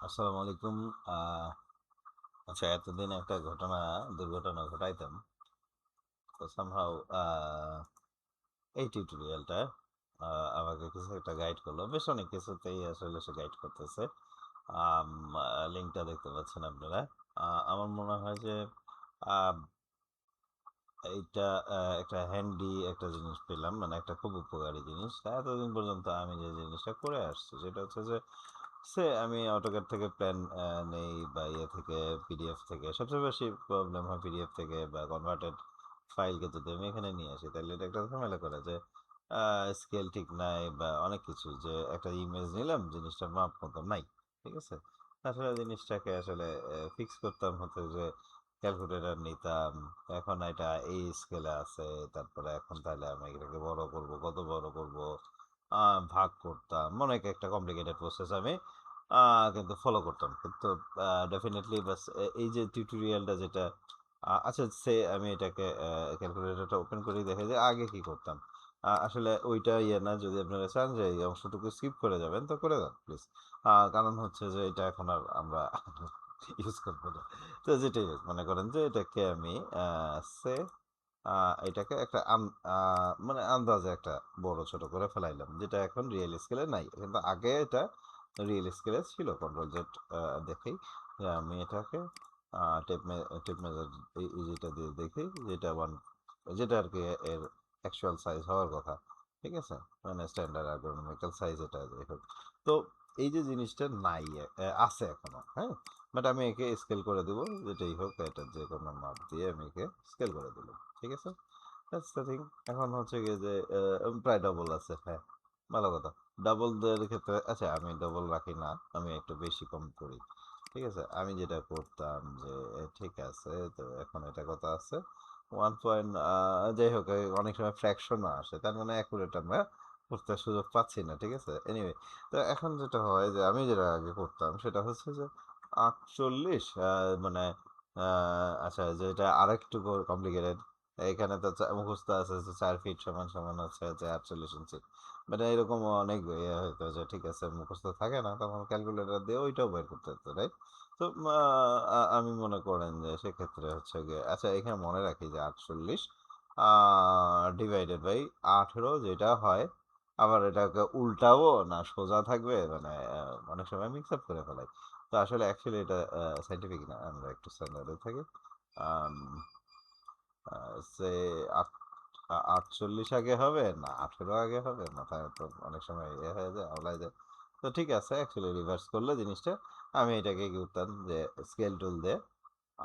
আসসালামু আলাইকুম। আহ, আচ্ছা, এতদিন একটা দুর্ঘটনা ঘটাইতাম। তো সামহাও এই টিউটোরিয়ালটা আমাকে কিছু একটা গাইড করলো। বেশ অনেক কিছুতেই আসলে সে গাইড করতেছে। লিঙ্কটা দেখতে পাচ্ছেন আপনারা। আমার মনে হয় যে আহ, এইটা একটা হ্যান্ডি একটা জিনিস পেলাম, মানে একটা খুব উপকারী জিনিস। এতদিন পর্যন্ত আমি যে জিনিসটা করে আসছি সেটা হচ্ছে যে আমি অটোক্যাড থেকে প্ল্যান নেই, বা ইয়ে থেকে, পিডিএফ থেকে। সবচেয়ে বেশি প্রবলেম হয় পিডিএফ থেকে বা কনভার্টেড ফাইলকে যদি আমি এখানে নিয়ে আসি, তাহলে এটা একটা ঝামেলা করে যে স্কেল ঠিক নাই বা অনেক কিছু। যে একটা ইমেজ নিলাম, জিনিসটার মাপ মতো নাই, ঠিক আছে। আসলে জিনিসটাকে আসলে ফিক্স করতাম হতো যে ক্যালকুলেটর নিতাম। এখন এটা এই স্কেলে আছে, তারপরে এখন তাহলে আমি এটাকে বড় করব, কত বড় করব, ভাগ করতাম। অনেক একটা কমপ্লিকেটেড প্রসেস আমি কিন্তু ফলো করতাম। কিন্তু ডেফিনেটলি বাস এই যে টিউটোরিয়ালটা যেটা আচ্ছা, আমি এটাকে ক্যালকুলেটরটা ওপেন করে দেখে যে আগে কি করতাম। আসলে ওইটা ইয়ে না, যদি আপনারা চান যে এই অংশটুকু স্কিপ করে যাবেন তো করে যান প্লিজ। কারণ হচ্ছে যে এটা এখন আর আমরা ইউজ করবো না। তো যেটাই হোক, মনে করেন যে এটাকে আমি সে এটাকে একটা মানে আন্দাজে একটা বড় ছোট করে ফেলাইলাম, যেটা এখন রিয়েল স্কেলে নাই, কিন্তু আগে এটা রিয়েল স্কেলে ছিল। কন্ট্রোল জেড দেখেই যে আমি এটাকে টেপ মেজার যেটা দিয়ে দেখি, যেটা যেটা আর কি এর অ্যাকচুয়াল সাইজ হওয়ার কথা, ঠিক আছে, মানে স্ট্যান্ডার্ড অ্যাগ্রোনমিক্যাল সাইজ এটা যাই হোক। তো এই যে জিনিসটা নাই, আছে এখনো, হ্যাঁ। বাট আমি একে স্কেল করে দেবো, যেটাই হোক, এটা যে কোনো মাপ দিয়ে আমি একে স্কেল করে দিলাম, ঠিক আছে। That's the thing. এখন হচ্ছে গিয়ে যে প্রায় ডবল আছে, হ্যাঁ, ভালো কথা। ডাবল দের ক্ষেত্রে আচ্ছা, আমি ডবল রাখি না, আমি একটু বেশি কম করি, ঠিক আছে। আমি যেটা করতাম যে ঠিক আছে, তো এখন এটা কথা আছে 1 পয়েন্ট, যাই হোক, অনেক সময় ফ্র্যাকশনও আসে, তার মানে অ্যাকুরেট আমরা করতে সুযোগ পাচ্ছি না, ঠিক আছে। এনিওয়ে, তো এখন যেটা হয় যে আমি যেটা আগে করতাম সেটা হচ্ছে যে 48, মানে আচ্ছা, যেটা আরেকটু কমপ্লিকেটেড। এখানে তো মুখস্থ আছে যে 4 ফিট সমান সমান হচ্ছে যে 48 ইঞ্চি। মানে এরকম অনেক ইয়ে হইতো যে ঠিক আছে, মুখস্থ থাকে না, তখন ক্যালকুলেটর দিয়ে ওইটাও বের করতে হতো, রাইট। তো আমি মনে করেন যে সেক্ষেত্রে হচ্ছে গিয়ে আচ্ছা, এখানে মনে রাখি যে 48 ডিভাইডেড বাই 18 যেটা হয়। আবার এটাকে উল্টাবো না সোজা থাকবে, মানে অনেক সময় মিক্স আপ করে ফেলাই। তো আসলে অ্যাকচুয়ালি এটা সাইন্টিফিক না, আমরা একটু স্ট্যান্ডার্ডে থাকি। আম, সে 48 আগে হবে না 18 আগে হবে, মাথায় তো অনেক সময় ইয়ে হয়ে যায়, আওলায় যায়। তো ঠিক আছে, অ্যাকচুয়ালি রিভার্স করলে জিনিসটা, আমি এটাকে কি করতাম যে স্কেল টুল দিয়ে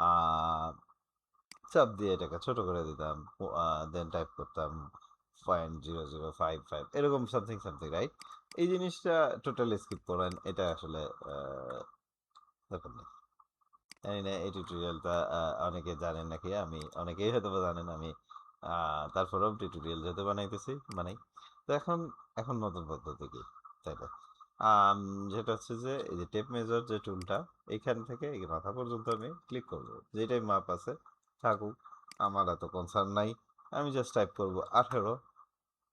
আহ, চাপ দিয়ে এটাকে ছোট করে দিতাম, দেন টাইপ করতাম 0.0055 এরকম সামথিং সামথিং, রাইট। এই জিনিসটা টোটালি স্কিপ করেন, এটা আসলে দরকার নেই। জানি না এই টিউটোরিয়ালটা অনেকে জানেন নাকি, আমি অনেকেই হয়তো বা জানেন। আমি তারপরেও টিউটোরিয়াল যেহেতু বানাইতেছি, বানাই। তো এখন নতুন পদ্ধতি কি, তাই না? আম, যেটা হচ্ছে যে এই যে টেপ মেজার যে টুলটা, এইখান থেকে এই মাথা পর্যন্ত আমি ক্লিক করব, যেটাই মাপ আছে থাকুক, আমার এত কনসার্ন নাই। আমি জাস্ট টাইপ করব 18।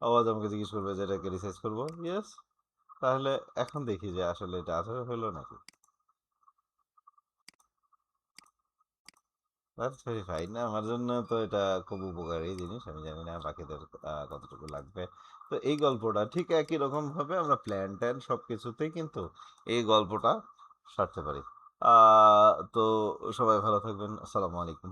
আওয়াজ আমাকে জিজ্ঞেস করবে যে এটাকে রিসাইজ করবো, ইয়েস। তাহলে এখন দেখি যে আসলে এটা 18 হলো নাকি। That's very fine. আমার জন্য তো এটা খুব উপকারী জিনিস, আমি জানি না বাকিদের কতটুকু লাগবে। তো এই গল্পটা ঠিক একই রকম ভাবে আমরা প্ল্যান ট্যান সব কিছুতেই কিন্তু এই গল্পটা সারতে পারি। তো সবাই ভালো থাকবেন, আসসালামু আলাইকুম।